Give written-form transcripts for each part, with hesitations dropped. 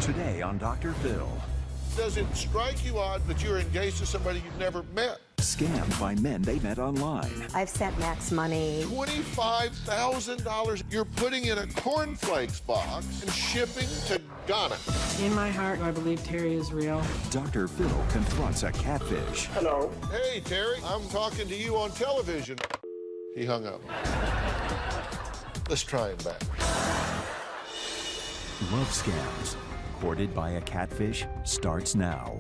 Today on Dr. Phil. Does it strike you odd that you're engaged to somebody you've never met? Scammed by men they met online. I've sent Max money. $25,000 you're putting in a cornflakes box and shipping to Ghana. In my heart, I believe Terry is real. Dr. Phil confronts a catfish. Hello. Hey, Terry, I'm talking to you on television. He hung up. Let's try him back. Love scams. Courted by a catfish starts now.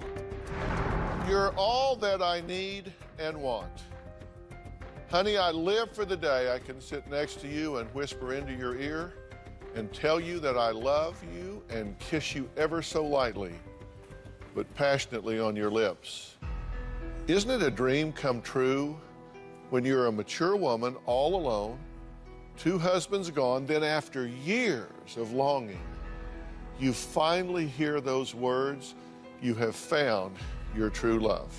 You're all that I need and want. Honey, I live for the day I can sit next to you and whisper into your ear and tell you that I love you and kiss you ever so lightly, but passionately on your lips. Isn't it a dream come true when you're a mature woman all alone, 2 husbands gone, then after years of longing, you finally hear those words, you have found your true love.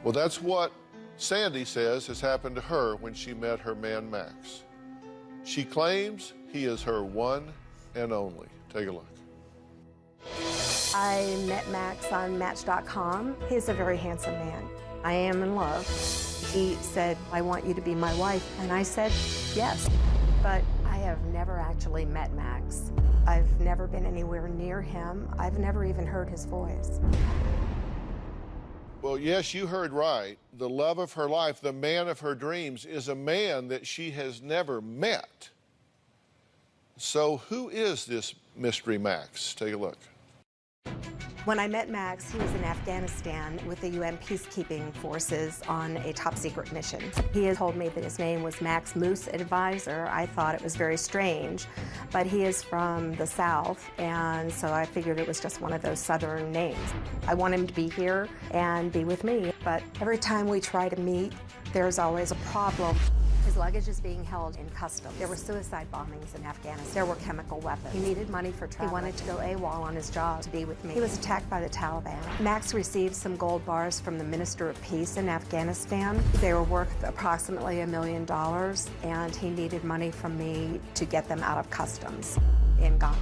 Well, that's what Sandy says has happened to her when she met her man, Max. She claims he is her one and only. Take a look. I met Max on Match.com. He's a very handsome man. I am in love. He said, I want you to be my wife. And I said, yes. But I have never actually met Max. I've never been anywhere near him. I've never even heard his voice. Well, yes, you heard right. The love of her life, the man of her dreams, is a man that she has never met. So who is this mystery Max? Take a look. When I met Max, he was in Afghanistan with the UN peacekeeping forces on a top secret mission. He had told me that his name was Max Moose Advisor. I thought it was very strange, but he is from the South, and so I figured it was just one of those Southern names. I want him to be here and be with me, but every time we try to meet, there's always a problem. His luggage is being held in customs. There were suicide bombings in Afghanistan. There were chemical weapons. He needed money for travel. He wanted to go AWOL on his job to be with me. He was attacked by the Taliban. Max received some gold bars from the Minister of Peace in Afghanistan. They were worth approximately $1 million, and he needed money from me to get them out of customs in Ghana.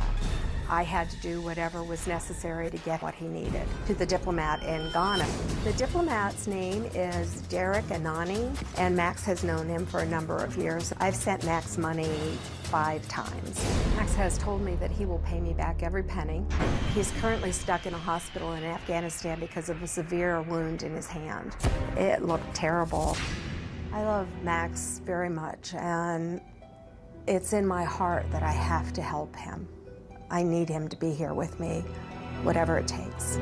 I had to do whatever was necessary to get what he needed to the diplomat in Ghana. The diplomat's name is Derek Anani, and Max has known him for a number of years. I've sent Max money 5 times. Max has told me that he will pay me back every penny. He's currently stuck in a hospital in Afghanistan because of a severe wound in his hand. It looked terrible. I love Max very much, and it's in my heart that I have to help him. I need him to be here with me, whatever it takes.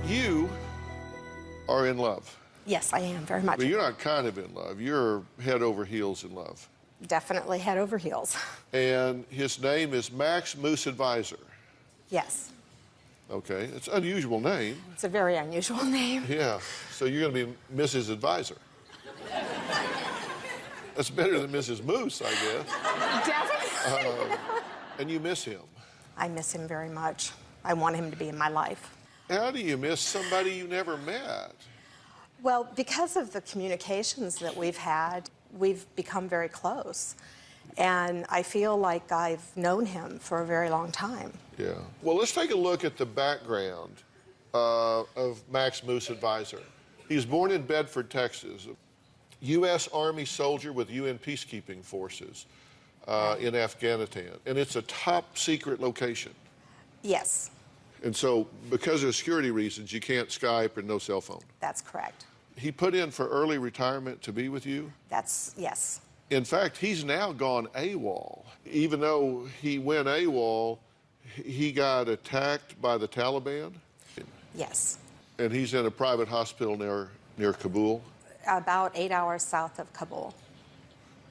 You are in love. Yes, I am, very much. But you're not kind of in love. You're head over heels in love. Definitely head over heels. And his name is Max Moose Advisor. Yes. Okay, it's an unusual name. It's a very unusual name. Yeah, so you're going to be Mrs. Advisor. That's better than Mrs. Moose, I guess. Definitely. And you miss him. I miss him very much. I want him to be in my life. How do you miss somebody you never met? Well, because of the communications that we've had, we've become very close. And I feel like I've known him for a very long time. Yeah. Well, let's take a look at the background of Max Moose Advisor. He was born in Bedford, Texas. U.S. Army soldier with UN peacekeeping forces in Afghanistan. And it's a top secret location. Yes. And so, because of security reasons, you can't Skype and no cell phone. That's correct. He put in for early retirement to be with you? Yes. In fact, he's now gone AWOL. Even though he went AWOL, he got attacked by the Taliban? Yes. And he's in a private hospital near Kabul? About 8 hours south of Kabul.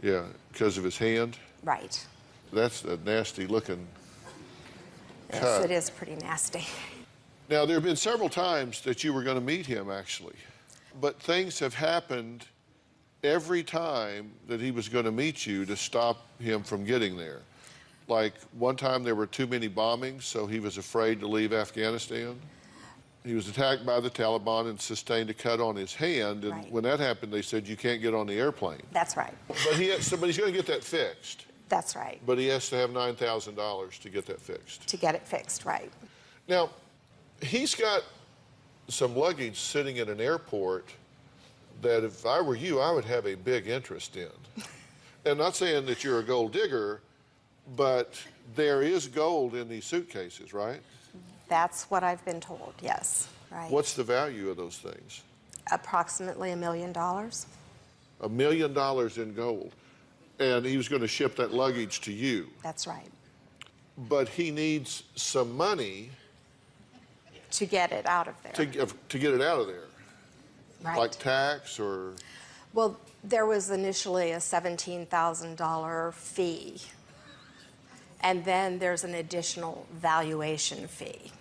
Yeah, because of his hand? Right. That's a nasty looking cut. Yes, it is pretty nasty. Now, there have been several times that you were going to meet him, actually. But things have happened every time that he was going to meet you to stop him from getting there. Like, one time there were too many bombings, so he was afraid to leave Afghanistan. He was attacked by the Taliban and sustained a cut on his hand. And right. When that happened, they said, you can't get on the airplane. That's right. But he's going to get that fixed. That's right. But he has to have $9,000 to get that fixed. To get it fixed, right. Now, he's got some luggage sitting at an airport that if I were you, I would have a big interest in. And not saying that you're a gold digger, but there is gold in these suitcases, right? That's what I've been told, yes. Right. What's the value of those things? Approximately $1 million. $1 million in gold. And he was going to ship that luggage to you. That's right. But he needs some money to get it out of there. To get it out of there. Right. Like tax or? Well, there was initially a $17,000 fee. And then there's an additional valuation fee.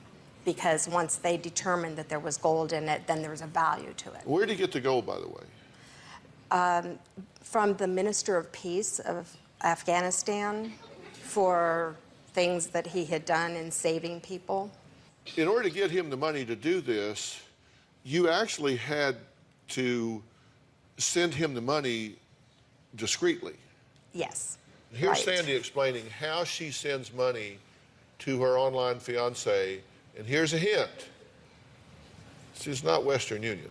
Because once they determined that there was gold in it, then there's a value to it. Where did he get the gold, by the way? From the Minister of Peace of Afghanistan for things that he had done in saving people. In order to get him the money to do this, you actually had to send him the money discreetly. Yes. Here's right. Sandy explaining how she sends money to her online fiancé, and here's a hint. She's not Western Union.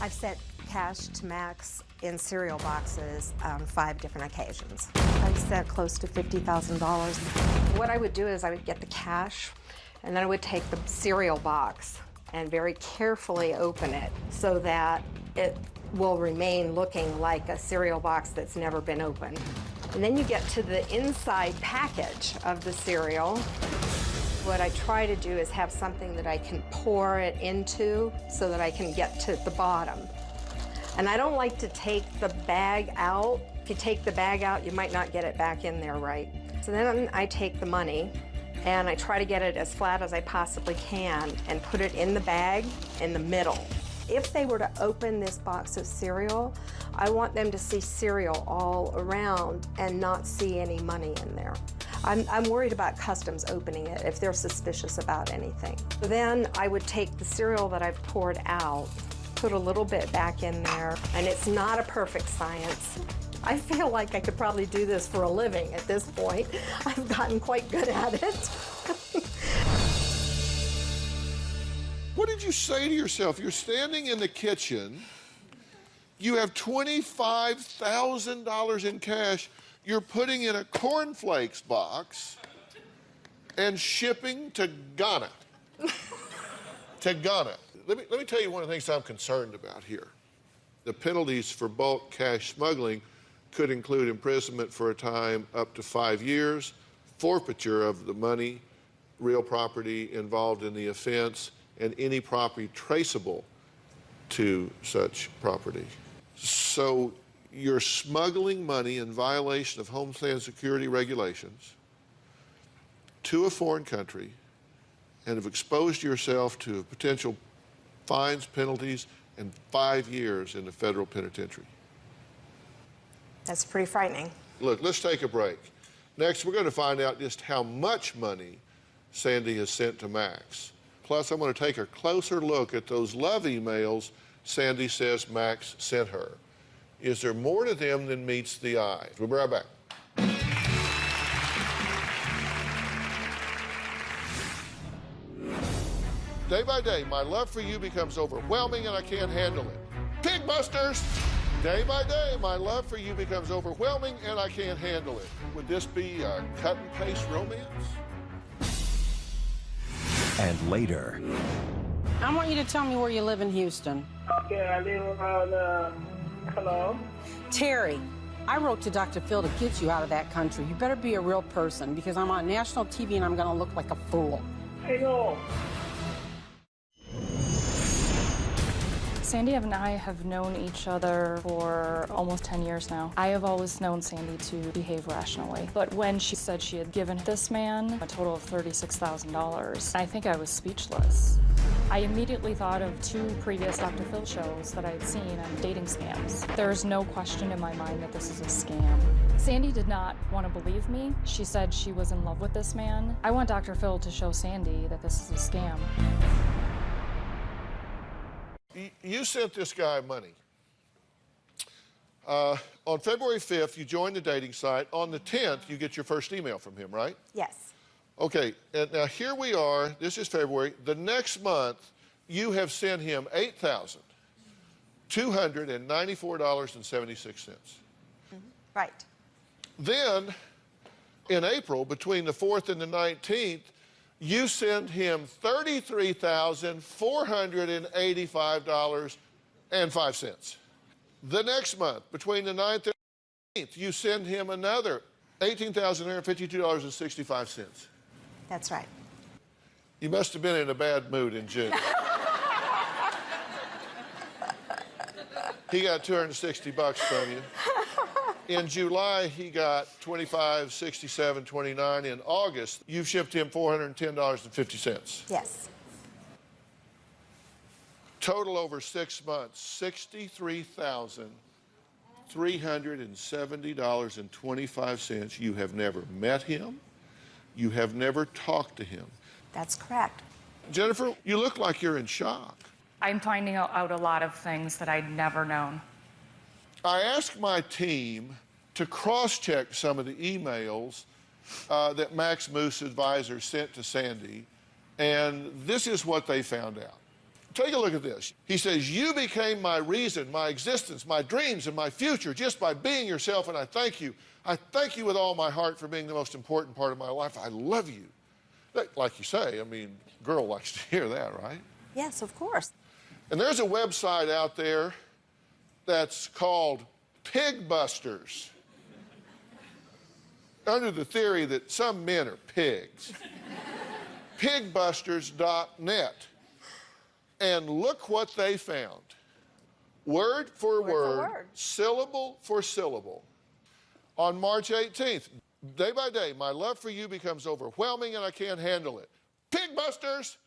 I've sent cash to Max in cereal boxes on 5 different occasions. I've sent close to $50,000. What I would do is I would get the cash, and then I would take the cereal box and very carefully open it so that it will remain looking like a cereal box that's never been opened. And then you get to the inside package of the cereal. What I try to do is have something that I can pour it into so that I can get to the bottom. And I don't like to take the bag out. If you take the bag out, you might not get it back in there right. So then I take the money and I try to get it as flat as I possibly can and put it in the bag in the middle. If they were to open this box of cereal, I want them to see cereal all around and not see any money in there. I'm worried about customs opening it if they're suspicious about anything. Then I would take the cereal that I've poured out, put a little bit back in there, and it's not a perfect science. I feel like I could probably do this for a living at this point. I've gotten quite good at it. What did you say to yourself? You're standing in the kitchen, you have $25,000 in cash, you're putting in a cornflakes box and shipping to Ghana. To Ghana. Let me tell you one of the things I'm concerned about here. The penalties for bulk cash smuggling could include imprisonment for a time up to 5 years, forfeiture of the money, real property involved in the offense, and any property traceable to such property. So you're smuggling money in violation of Homeland Security regulations to a foreign country and have exposed yourself to potential fines, penalties, and 5 years in the federal penitentiary. That's pretty frightening. Look, let's take a break. Next, we're going to find out just how much money Sandy has sent to Max. Plus, I'm going to take a closer look at those love emails Sandy says Max sent her. Is there more to them than meets the eye? We'll be right back. Day by day, my love for you becomes overwhelming and I can't handle it. Pig Busters! Day by day, my love for you becomes overwhelming and I can't handle it. Would this be a cut and paste romance? And later. I want you to tell me where you live in Houston. Okay, I live around, hello? Terry, I wrote to Dr. Phil to get you out of that country. You better be a real person because I'm on national TV and I'm going to look like a fool. I know. Sandy and I have known each other for almost 10 years now. I have always known Sandy to behave rationally. But when she said she had given this man a total of $36,000, I think I was speechless. I immediately thought of 2 previous Dr. Phil shows that I had seen on dating scams. There's no question in my mind that this is a scam. Sandy did not want to believe me. She said she was in love with this man. I want Dr. Phil to show Sandy that this is a scam. You sent this guy money. On February 5th, you join the dating site. On the 10th, you get your first email from him, right? Yes. Okay, and now here we are. This is February. The next month, you have sent him $8,294.76. Right. Then, in April, between the 4th and the 19th, you send him $33,485.05. The next month, between the 9th and the 18th, you send him another $18,152.65. That's right. You must have been in a bad mood in June. He got $260 from you. In July, he got $25.67.29. In August, you've shipped him $410.50. Yes. Total over 6 months, $63,370.25. You have never met him. You have never talked to him. That's correct. Jennifer, you look like you're in shock. I'm finding out a lot of things that I'd never known. I asked my team to cross-check some of the emails that Max Moose advisor sent to Sandy, and this is what they found out. Take a look at this. He says, "You became my reason, my existence, my dreams, and my future just by being yourself, and I thank you. I thank you with all my heart for being the most important part of my life. I love you." Like you say, I mean, girl likes to hear that, right? Yes, of course. And there's a website out there that's called Pig Busters, under the theory that some men are pigs. Pigbusters.net. And look what they found. Word for word, syllable for syllable. On March 18th, day by day, my love for you becomes overwhelming and I can't handle it. Pigbusters!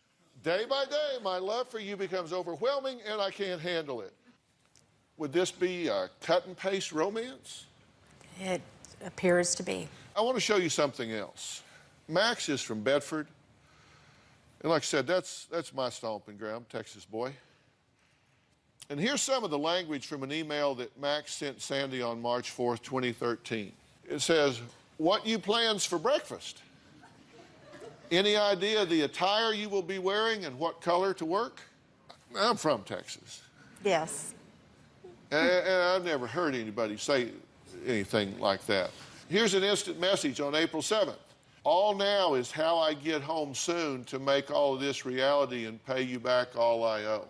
Day by day, my love for you becomes overwhelming and I can't handle it. Would this be a cut and paste romance? It appears to be. I want to show you something else. Max is from Bedford. And like I said, that's my stomping ground, Texas boy. And here's some of the language from an email that Max sent Sandy on March 4th, 2013. It says, "What you plans for breakfast? Any idea the attire you will be wearing and what color to work?" I'm from Texas. Yes. And I've never heard anybody say anything like that. Here's an instant message on April 7th. "All now is how I get home soon to make all of this reality and pay you back all I owe.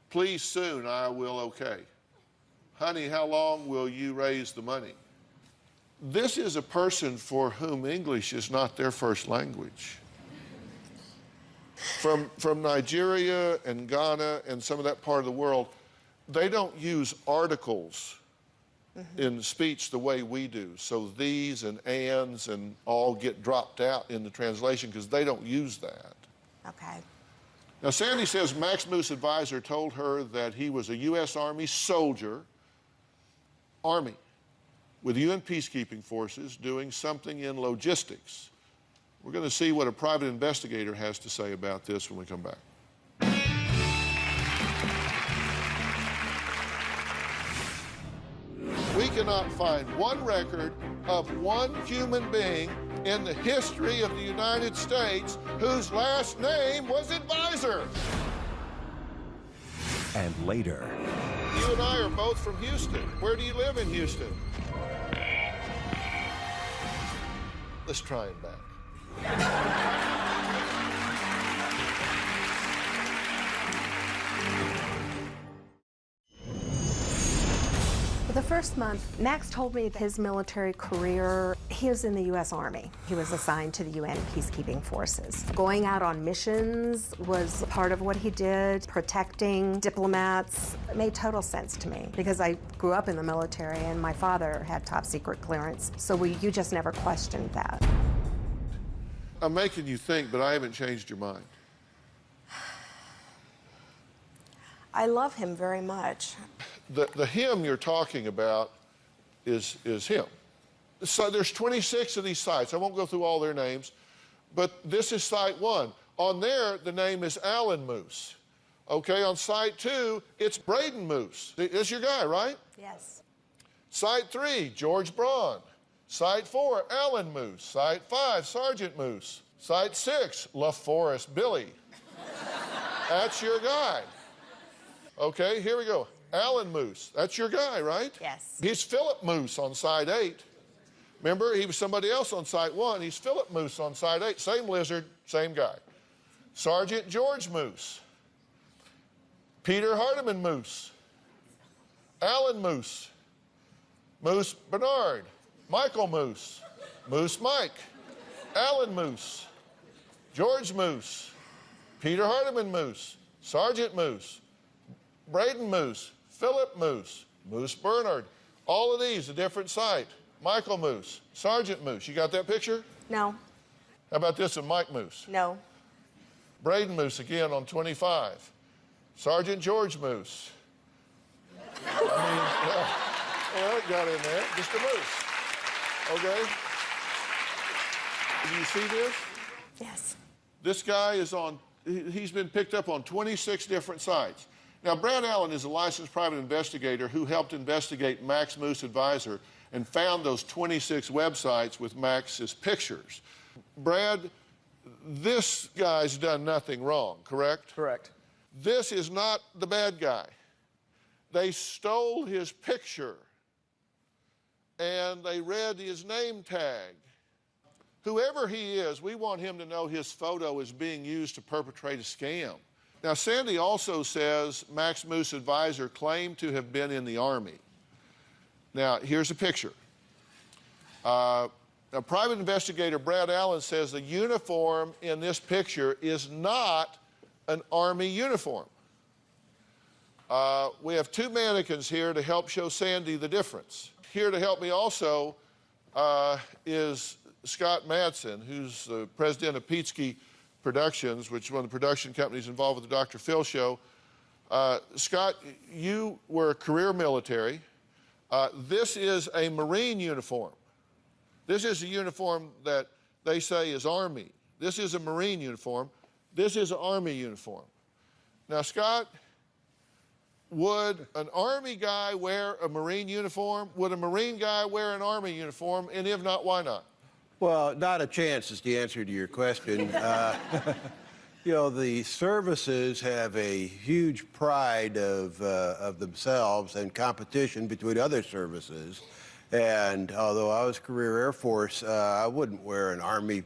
Please soon, I will okay. Honey, how long will you raise the money?" This is a person for whom English is not their first language. From Nigeria and Ghana and some of that part of the world, they don't use articles in speech the way we do. So these and ands and all get dropped out in the translation because they don't use that. Okay. Now, Sandy says Max Moose advisor told her that he was a U.S. Army soldier, with UN peacekeeping forces doing something in logistics. We're going to see what a private investigator has to say about this when we come back. We cannot find one record of one human being in the history of the United States whose last name was Advisor. And later, You and I are both from Houston. Where do you live in Houston? Let's try him back. For the first month, Max told me his military career, he was in the U.S. Army. He was assigned to the UN peacekeeping forces. Going out on missions was part of what he did. Protecting diplomats made total sense to me because I grew up in the military and my father had top secret clearance. So you just never questioned that. I'm making you think, but I haven't changed your mind. I love him very much. The him you're talking about is him. So there's 26 of these sites. I won't go through all their names, but this is site 1. On there, the name is Alan Moose. Okay, on site 2, it's Braden Moose. It's your guy, right? Yes. Site 3, George Braun. Site 4, Alan Moose. Site 5, Sergeant Moose. Site 6, LaForest Billy. That's your guy. Okay, here we go. Alan Moose, that's your guy, right? Yes. He's Philip Moose on Site 8. Remember, he was somebody else on Site 1. He's Philip Moose on Site 8. Same lizard, same guy. Sergeant George Moose. Peter Hardiman Moose. Alan Moose. Moose Bernard. Michael Moose. Moose Mike. Alan Moose. George Moose. Peter Hardiman Moose. Sergeant Moose. Braden Moose. Philip Moose. Moose Bernard. All of these, a different site. Michael Moose. Sergeant Moose. You got that picture? No. How about this one, Mike Moose? No. Braden Moose again on 25. Sergeant George Moose. I mean, well, it got in there. Just a moose. Okay? Do you see this? Yes. This guy is on, he's been picked up on 26 different sites. Now, Brad Allen is a licensed private investigator who helped investigate Max Moose Advisor and found those 26 websites with Max's pictures. Brad, this guy's done nothing wrong, correct? Correct. This is not the bad guy. They stole his picture and they read his name tag. Whoever he is, we want him to know his photo is being used to perpetrate a scam. Now, Sandy also says Max Moose Advisor claimed to have been in the Army. Now, here's a picture. Now, private investigator Brad Allen says the uniform in this picture is not an Army uniform. We have two mannequins here to help show Sandy the difference. Here to help me also is Scott Madsen, who's the president of Pietzke Productions, which is one of the production companies involved with the Dr. Phil show. Scott, you were a career military. This is a Marine uniform. This is a uniform that they say is Army. This is a Marine uniform. This is an Army uniform. Now, Scott, would an Army guy wear a Marine uniform? Would a Marine guy wear an Army uniform? And if not, why not? Well, not a chance is the answer to your question. You know, the services have a huge pride of themselves and competition between other services. And although I was career Air Force, I wouldn't wear an Army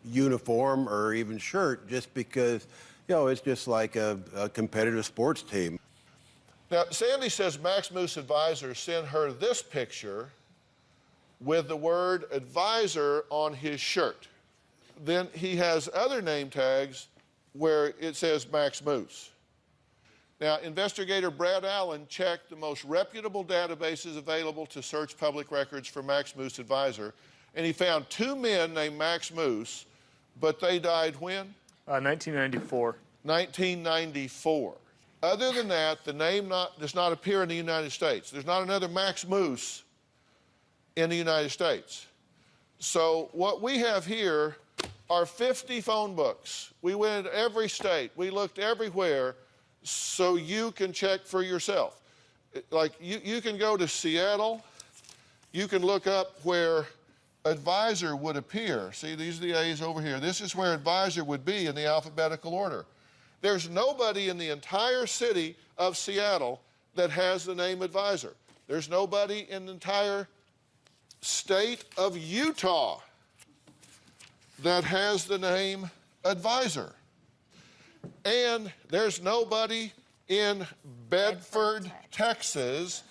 uniform or even shirt just because, you know, it's just like a competitive sports team. Now, Sandy says Max Moose Advisor sent her this picture with the word advisor on his shirt. Then he has other name tags where it says Max Moose. Now, investigator Brad Allen checked the most reputable databases available to search public records for Max Moose Advisor, and he found two men named Max Moose, but they died when? 1994. 1994. Other than that, the name does not appear in the United States. There's not another Max Moose in the United States. So what we have here are 50 phone books. We went to every state. We looked everywhere so you can check for yourself. Like you can go to Seattle. You can look up where advisor would appear. See, these are the A's over here. This is where advisor would be in the alphabetical order. There's nobody in the entire city of Seattle that has the name advisor. There's nobody in the entire state of Utah that has the name advisor. And there's nobody in Bedford, Texas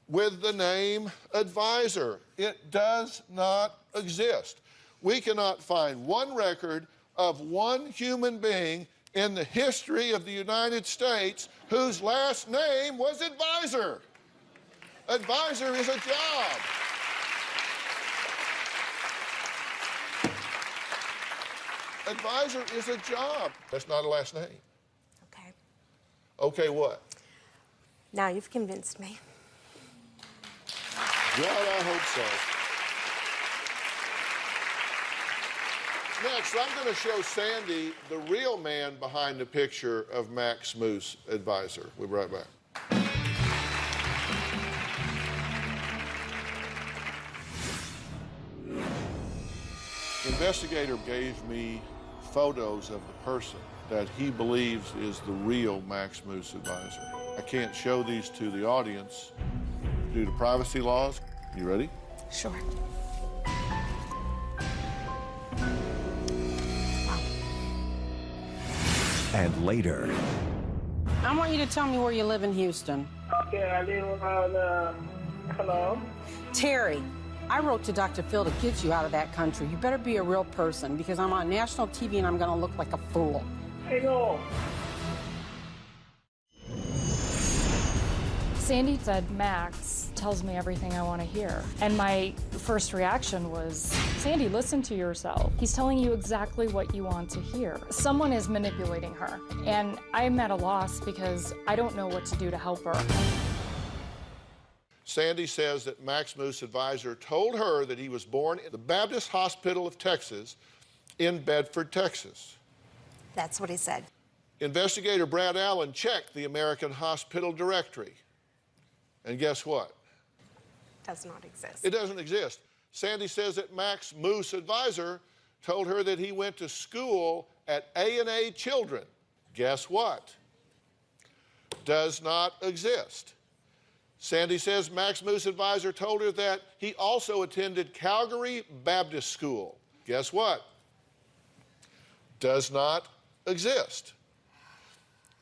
with the name advisor. It does not exist. We cannot find one record of one human being in the history of the United States whose last name was advisor. Advisor is a job. Advisor is a job. That's not a last name. Okay. Okay, what? Now you've convinced me. God, I hope so. Next, I'm going to show Sandy the real man behind the picture of Max Moose Advisor. We'll be right back. Investigator gave me photos of the person that he believes is the real Max Moose advisor. I can't show these to the audience due to privacy laws. You ready? Sure. And later, I want you to tell me where you live in Houston. Okay, I live on Cologne. Terry, I wrote to Dr. Phil to get you out of that country. You better be a real person because I'm on national TV and I'm going to look like a fool. I know. Sandy said, Max tells me everything I want to hear. And my first reaction was, Sandy, listen to yourself. He's telling you exactly what you want to hear. Someone is manipulating her. And I'm at a loss because I don't know what to do to help her. Sandy says that Max Moose advisor told her that he was born in the Baptist Hospital of Texas in Bedford, Texas. That's what he said. Investigator Brad Allen checked the American Hospital Directory. And guess what? Does not exist. It doesn't exist. Sandy says that Max Moose advisor told her that he went to school at A&A Children. Guess what? Does not exist. Sandy says Max Moose advisor told her that he also attended Calgary Baptist School. Guess what? Does not exist.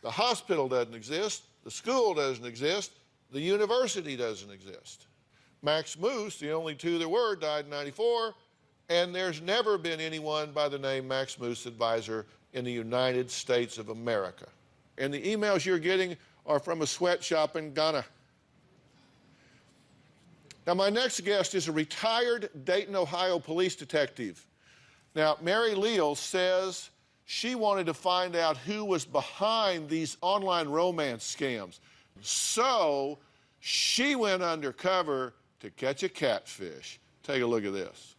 The hospital doesn't exist. The school doesn't exist. The university doesn't exist. Max Moose, the only two there were, died in '94, and there's never been anyone by the name Max Moose advisor in the United States of America. And the emails you're getting are from a sweatshop in Ghana. Now, my next guest is a retired Dayton, Ohio police detective. Now, Mary Leal says she wanted to find out who was behind these online romance scams. So she went undercover to catch a catfish. Take a look at this.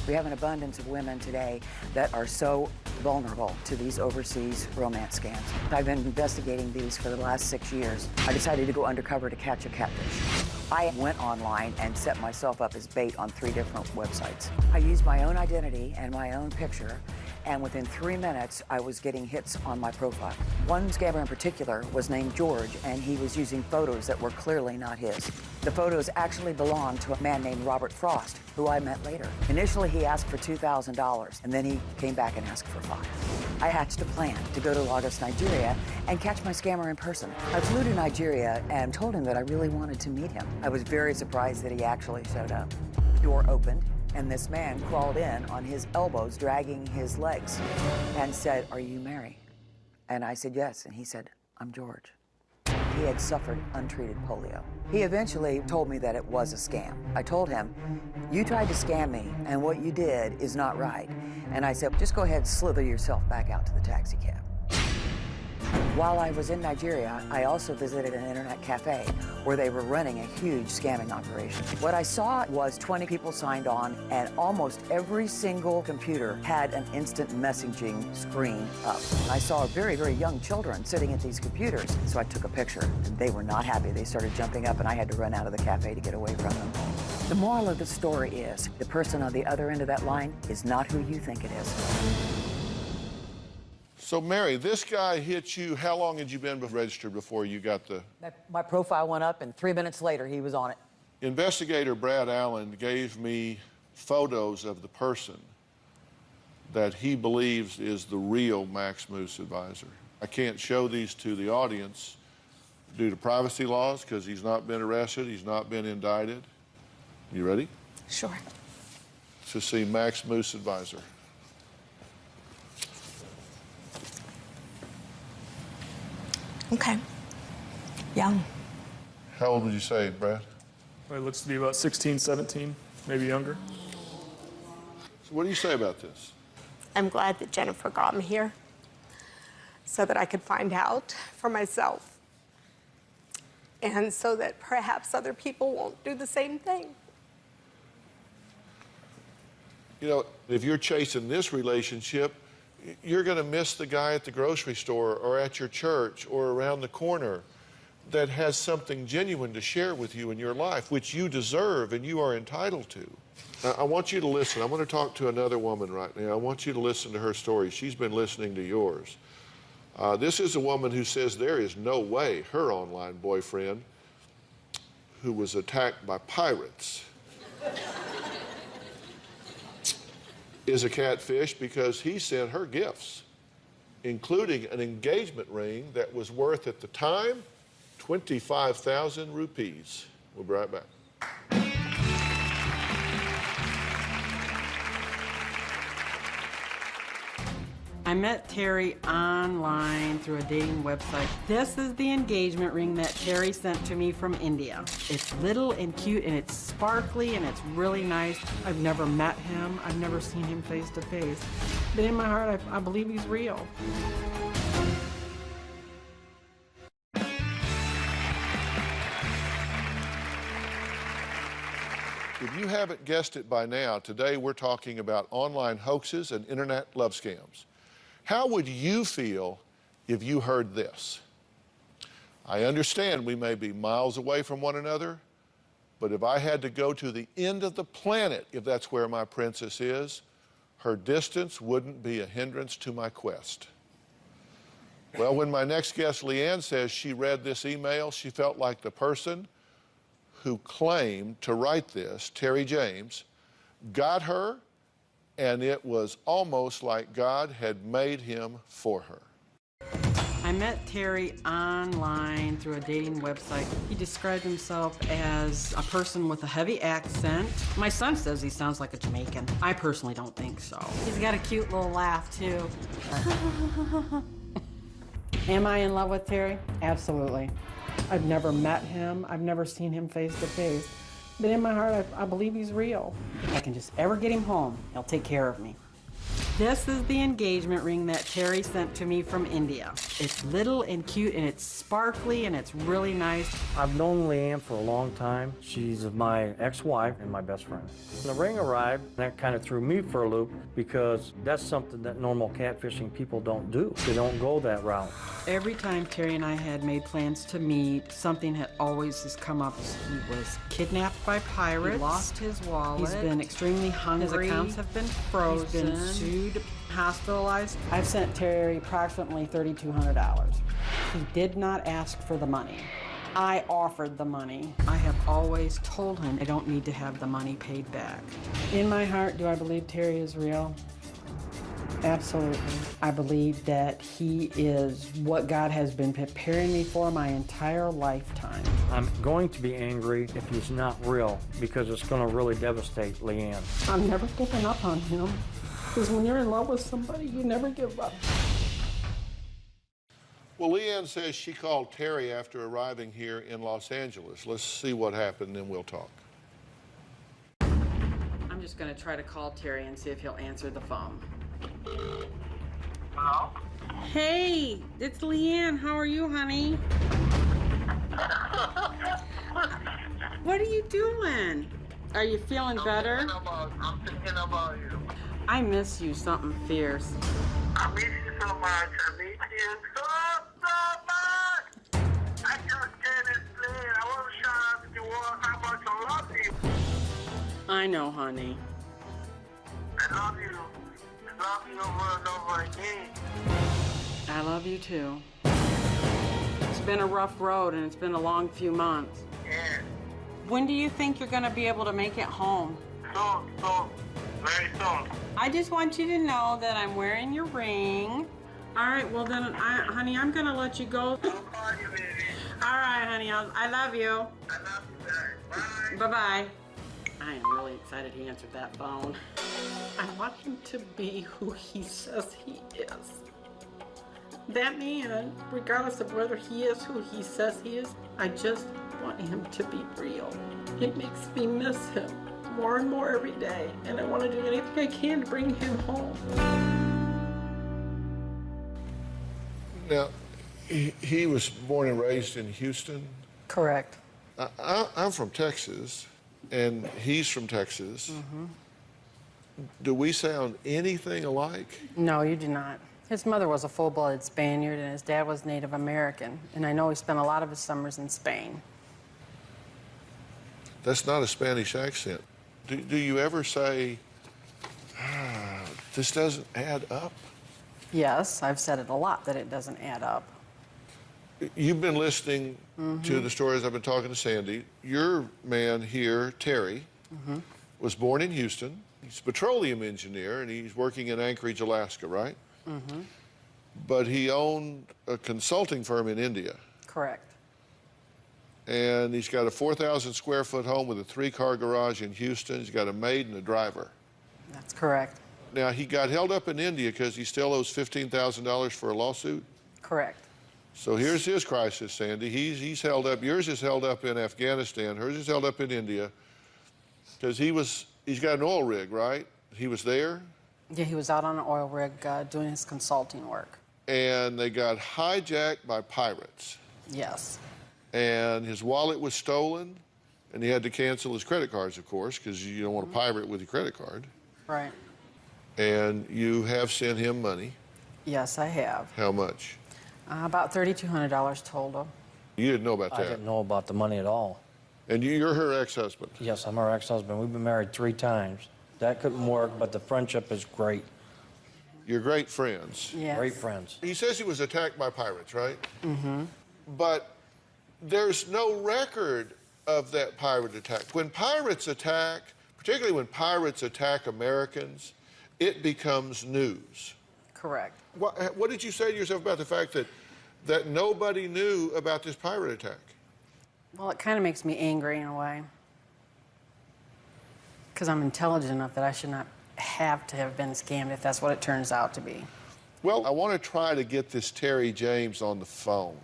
We have an abundance of women today that are so vulnerable to these overseas romance scams. I've been investigating these for the last 6 years. I decided to go undercover to catch a catfish. I went online and set myself up as bait on 3 different websites. I used my own identity and my own picture, and within 3 minutes, I was getting hits on my profile. One scammer in particular was named George, and he was using photos that were clearly not his. The photos actually belonged to a man named Robert Frost, who I met later. Initially, he asked for $2,000, and then he came back and asked for $5,000. I hatched a plan to go to Lagos, Nigeria, and catch my scammer in person. I flew to Nigeria and told him that I really wanted to meet him. I was very surprised that he actually showed up. The door opened, and this man crawled in on his elbows, dragging his legs, and said, "Are you Mary?" And I said, "Yes." And he said, "I'm George." He had suffered untreated polio. He eventually told me that it was a scam. I told him, "You tried to scam me, and what you did is not right." And I said, "Just go ahead and slither yourself back out to the taxi cab." While I was in Nigeria, I also visited an internet cafe where they were running a huge scamming operation. What I saw was 20 people signed on, and almost every single computer had an instant messaging screen up. I saw very, very young children sitting at these computers, so I took a picture, and they were not happy. They started jumping up, and I had to run out of the cafe to get away from them. The moral of the story is the person on the other end of that line is not who you think it is. So, Mary, this guy hit you. How long had you been registered before you got the... My profile went up, and 3 minutes later, he was on it. Investigator Brad Allen gave me photos of the person that he believes is the real Max Moose advisor. I can't show these to the audience due to privacy laws because he's not been arrested, he's not been indicted. You ready? Sure. To see Max Moose advisor. Okay. Young. How old would you say, Brad? Well, it looks to be about 16, 17, maybe younger. So what do you say about this? I'm glad that Jennifer got me here so that I could find out for myself and so that perhaps other people won't do the same thing. You know, if you're chasing this relationship, you're going to miss the guy at the grocery store or at your church or around the corner. that has something genuine to share with you in your life, which you deserve and you are entitled to. Now, I want you to listen. I want to talk to another woman right now. I want you to listen to her story. She's been listening to yours. This is a woman who says there is no way her online boyfriend, who was attacked by pirates, is a catfish because he sent her gifts, including an engagement ring that was worth at the time 25,000 rupees. We'll be right back. I met Terry online through a dating website. This is the engagement ring that Terry sent to me from India. It's little and cute and it's sparkly and it's really nice. I've never met him. I've never seen him face to face. But in my heart, I believe he's real. If you haven't guessed it by now, today we're talking about online hoaxes and internet love scams. How would you feel if you heard this? I understand we may be miles away from one another, but if I had to go to the end of the planet, if that's where my princess is, her distance wouldn't be a hindrance to my quest. Well, when my next guest, Leanne, says she read this email, she felt like the person who claimed to write this, Terry James, got her, and it was almost like God had made him for her. I met Terry online through a dating website. He described himself as a person with a heavy accent. My son says he sounds like a Jamaican. I personally don't think so. He's got a cute little laugh, too. Am I in love with Terry? Absolutely. I've never met him. I've never seen him face to face. But in my heart, I believe he's real. If I can just ever get him home, he'll take care of me. This is the engagement ring that Terry sent to me from India. It's little and cute and it's sparkly and it's really nice. I've known Leanne for a long time. She's my ex-wife and my best friend. When the ring arrived, that kind of threw me for a loop because that's something that normal catfishing people don't do. They don't go that route. Every time Terry and I had made plans to meet, something had always just come up. He was kidnapped by pirates. He lost his wallet. He's been extremely hungry. His accounts have been frozen. He's been sued, hospitalized. I've sent Terry approximately $3,200. He did not ask for the money. I offered the money. I have always told him I don't need to have the money paid back. In my heart, do I believe Terry is real? Absolutely. I believe that he is what God has been preparing me for my entire lifetime. I'm going to be angry if he's not real because it's going to really devastate Leanne. I'm never giving up on him because when you're in love with somebody, you never give up. Well, Leanne says she called Terry after arriving here in Los Angeles. Let's see what happened, then we'll talk. I'm just going to try to call Terry and see if he'll answer the phone. Hello? Hey, it's Leanne. How are you, honey? What are you doing? Are you feeling better? I'm thinking about you. I miss you something fierce. I miss you so much. I miss you so much. I just can't explain. I want to shout out to the world how much I love you. I know, honey. I love you. I love you over and over again. I love you too. It's been a rough road and it's been a long few months. Yeah. When do you think you're going to be able to make it home? Soon. Very soon. I just want you to know that I'm wearing your ring. All right, well then, honey, I'm going to let you go. I'll call you, baby. All right, honey, I love you. I love you, guys. Bye. Bye-bye. I am really excited he answered that phone. I want him to be who he says he is. That man, regardless of whether he is who he says he is, I just want him to be real. It makes me miss him more and more every day, and I want to do anything I can to bring him home. Now, he was born and raised in Houston. Correct. I'm from Texas, and he's from Texas. Mm-hmm. Do we sound anything alike? No, you do not. His mother was a full-blooded Spaniard, and his dad was Native American. And I know he spent a lot of his summers in Spain. That's not a Spanish accent. Do you ever say, this doesn't add up? Yes, I've said it a lot, that it doesn't add up. You've been listening to the stories. I've been talking to Sandy. Your man here, Terry, was born in Houston. He's a petroleum engineer, and he's working in Anchorage, Alaska, right? But he owned a consulting firm in India. Correct. And he's got a 4,000 square foot home with a 3-car garage in Houston. He's got a maid and a driver. That's correct. Now, he got held up in India because he still owes $15,000 for a lawsuit? Correct. So here's his crisis, Sandy. He's held up. Yours is held up in Afghanistan. Hers is held up in India because he's got an oil rig, right? He was there? Yeah, he was out on an oil rig doing his consulting work. And they got hijacked by pirates. Yes. And his wallet was stolen, and he had to cancel his credit cards, of course, because you don't want to pirate with your credit card. Right. And you have sent him money. Yes, I have. How much? About $3,200 total. You didn't know about that? I didn't know about the money at all. And you're her ex-husband? Yes, I'm her ex-husband. We've been married 3 times. That couldn't work, but the friendship is great. You're great friends. Yes. Great friends. He says he was attacked by pirates, right? But there's no record of that pirate attack. When pirates attack, particularly when pirates attack Americans, it becomes news. Correct. What did you say to yourself about the fact that nobody knew about this pirate attack? Well, it kind of makes me angry in a way. Because I'm intelligent enough that I should not have to have been scammed if that's what it turns out to be. Well, I want to try to get this Terry James on the phone.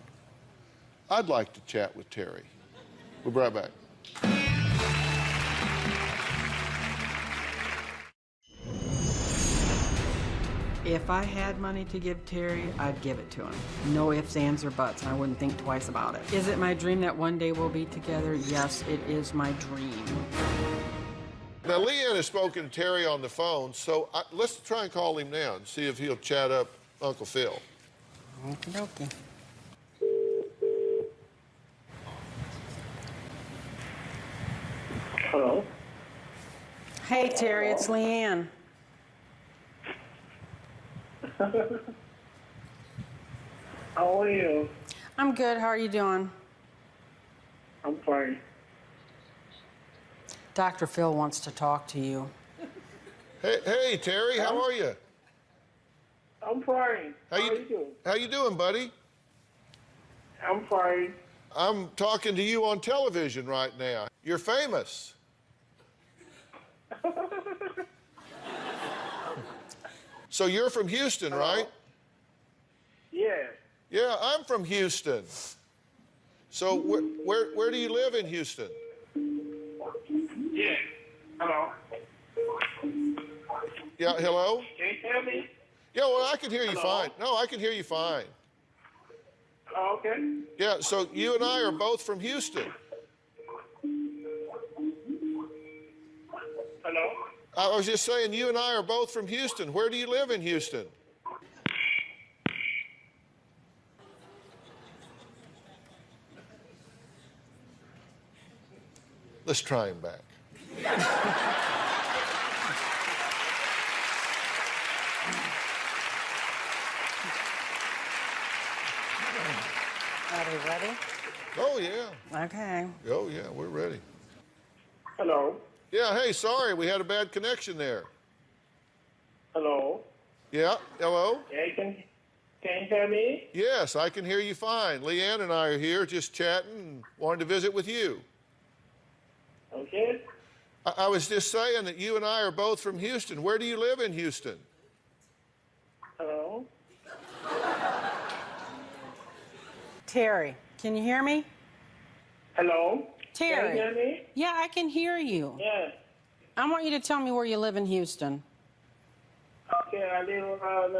I'd like to chat with Terry. We'll be right back. If I had money to give Terry, I'd give it to him. No ifs, ands, or buts, and I wouldn't think twice about it. Is it my dream that one day we'll be together? Yes, it is my dream. Now, Leanne has spoken to Terry on the phone, so let's try and call him now and see if he'll chat up Uncle Phil. Okie dokie. Hello? Hey, Terry, it's Leanne. How are you? I'm good. How are you doing? I'm fine. Dr. Phil wants to talk to you. Hey, Terry, how are you? I'm fine. How you doing? How you doing, buddy? I'm fine. I'm talking to you on television right now. You're famous. So you're from Houston, right? Yeah. Yeah, I'm from Houston. So where do you live in Houston? Yeah. Hello? Yeah, hello? Can you hear me? Yeah, well, I can hear you Hello? fine. No, I can hear you fine. Oh, okay. Yeah, so you and I are both from Houston. Hello? I was just saying, you and I are both from Houston. Where do you live in Houston? Let's try him back. Are we ready? Oh, yeah. Okay. Oh, yeah, we're ready. Hello? Yeah, hey, sorry, we had a bad connection there. Hello? Yeah, hello? Yeah, can you hear me? Yes, I can hear you fine. Leanne and I are here just chatting and wanted to visit with you. Okay. I was just saying that you and I are both from Houston. Where do you live in Houston? Hello? Terry, can you hear me? Hello? Terry. Can you hear me? Yeah, I can hear you. Yeah. I want you to tell me where you live in Houston. Okay, I live around,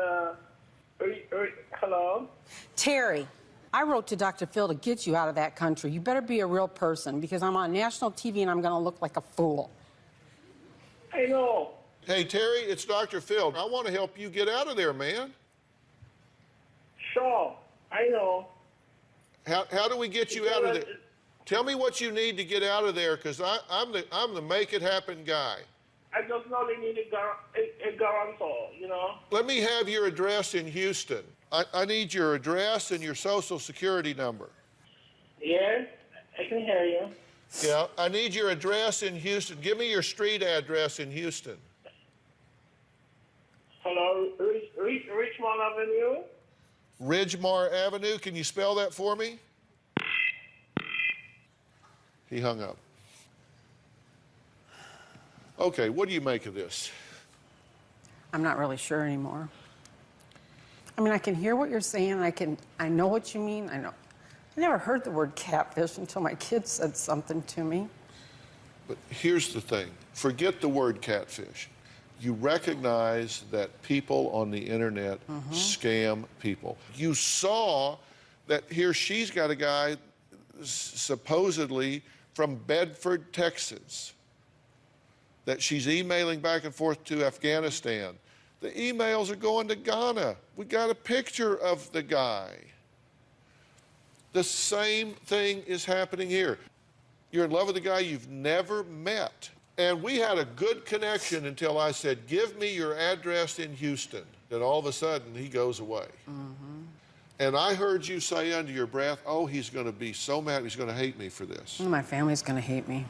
hello? Terry, I wrote to Dr. Phil to get you out of that country. You better be a real person because I'm on national TV and I'm going to look like a fool. I know. Hey, Terry, it's Dr. Phil. I want to help you get out of there, man. sure. I know. How do we get you out of there? Tell me what you need to get out of there, because I'm the make it happen guy. I just know they need a guarantor, you know? Let me have your address in Houston. I need your address and your social security number. Yes, I can hear you. Yeah, I need your address in Houston. Give me your street address in Houston. Hello, Richmond Avenue? Ridgemar Avenue. Can you spell that for me? He hung up. Okay, what do you make of this? I'm not really sure anymore. I mean, I can hear what you're saying. I know what you mean. I never heard the word catfish until my kids said something to me. But here's the thing. Forget the word catfish. You recognize that people on the internet scam people. You saw that here she's got a guy supposedly from Bedford, Texas, that she's emailing back and forth to Afghanistan. The emails are going to Ghana. We got a picture of the guy. The same thing is happening here. You're in love with a guy you've never met. And we had a good connection until I said, give me your address in Houston. Then all of a sudden, he goes away. And I heard you say under your breath, oh, he's going to be so mad, he's going to hate me for this. My family's going to hate me.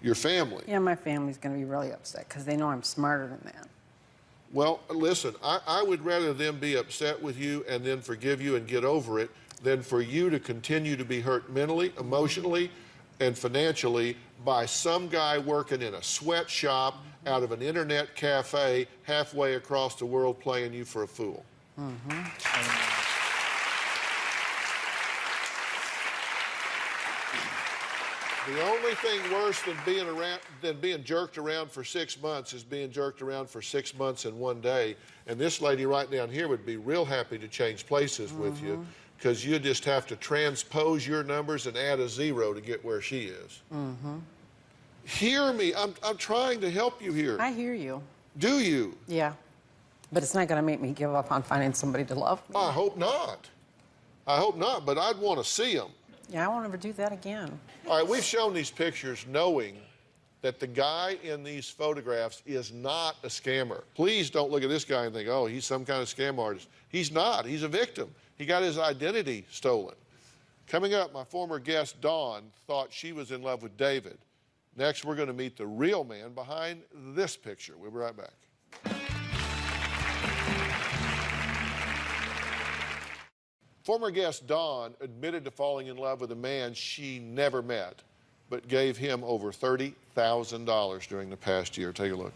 Your family? Yeah, my family's going to be really upset because they know I'm smarter than that. Well, listen, I would rather them be upset with you and then forgive you and get over it than for you to continue to be hurt mentally, emotionally, and financially by some guy working in a sweatshop out of an internet cafe halfway across the world playing you for a fool. The only thing worse than being jerked around for 6 months is being jerked around for 6 months in one day. And this lady right down here would be real happy to change places with you, because you just have to transpose your numbers and add a 0 to get where she is. Hear me. I'm trying to help you here. I hear you. Do you? Yeah. But it's not going to make me give up on finding somebody to love me. I hope not. I hope not, but I'd want to see them. Yeah, I won't ever do that again. All right, we've shown these pictures knowing that the guy in these photographs is not a scammer. Please don't look at this guy and think, oh, he's some kind of scam artist. He's not. He's a victim. He got his identity stolen. Coming up, my former guest, Dawn, thought she was in love with David. Next, we're going to meet the real man behind this picture. We'll be right back. Former guest Dawn admitted to falling in love with a man she never met, but gave him over $30,000 during the past year. Take a look.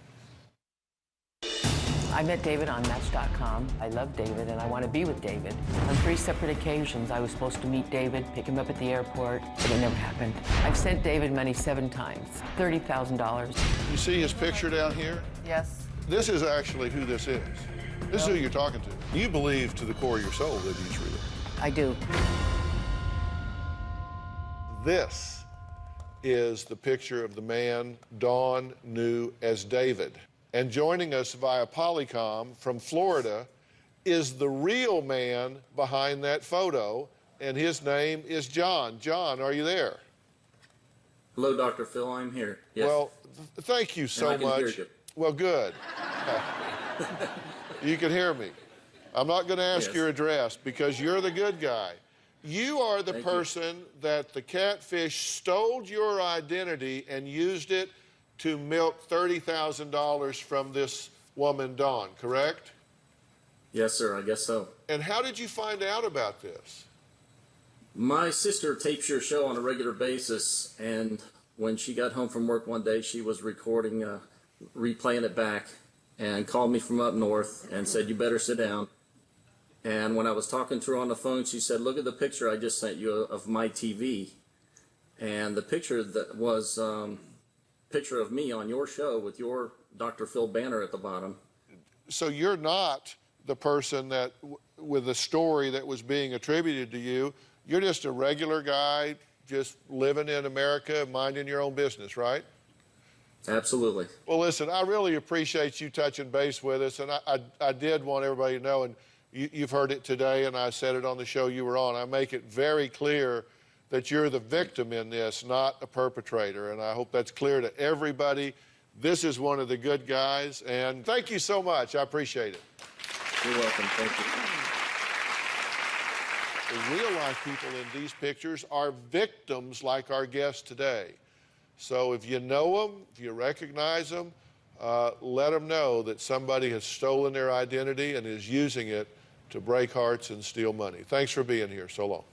I met David on Match.com. I love David and I want to be with David. On 3 separate occasions, I was supposed to meet David, pick him up at the airport, but it never happened. I've sent David money 7 times, $30,000. You see his picture down here? Yes. This is actually who this is. This is who you're talking to. You believe to the core of your soul that he's real. I do. This is the picture of the man Dawn knew as David. And joining us via Polycom from Florida is the real man behind that photo, and his name is John. John, are you there? Hello, Dr. Phil. I'm here. Yes. Well, thank you so and I can much. Hear you. Well, good. You can hear me. I'm not going to ask your address because you're the good guy. You are the person that the catfish stole your identity and used it to milk $30,000 from this woman, Dawn, correct? Yes, sir. I guess so. And how did you find out about this? My sister tapes your show on a regular basis, and when she got home from work one day, she was recording, replaying it back, and called me from up north and said, you better sit down. And when I was talking to her on the phone, she said, look at the picture I just sent you of my TV. And the picture that was picture of me on your show with your Dr. Phil banner at the bottom. So you're not the person that, with the story that was being attributed to you, you're just a regular guy just living in America, minding your own business, right? Absolutely. Well, listen, I really appreciate you touching base with us, and I did want everybody to know, and You've heard it today, and I said it on the show you were on. I make it very clear that you're the victim in this, not a perpetrator, and I hope that's clear to everybody. This is one of the good guys, and thank you so much. I appreciate it. You're welcome. Thank you. The real-life people in these pictures are victims like our guest today. So if you know them, if you recognize them, let them know that somebody has stolen their identity and is using it to break hearts and steal money. Thanks for being here. So long.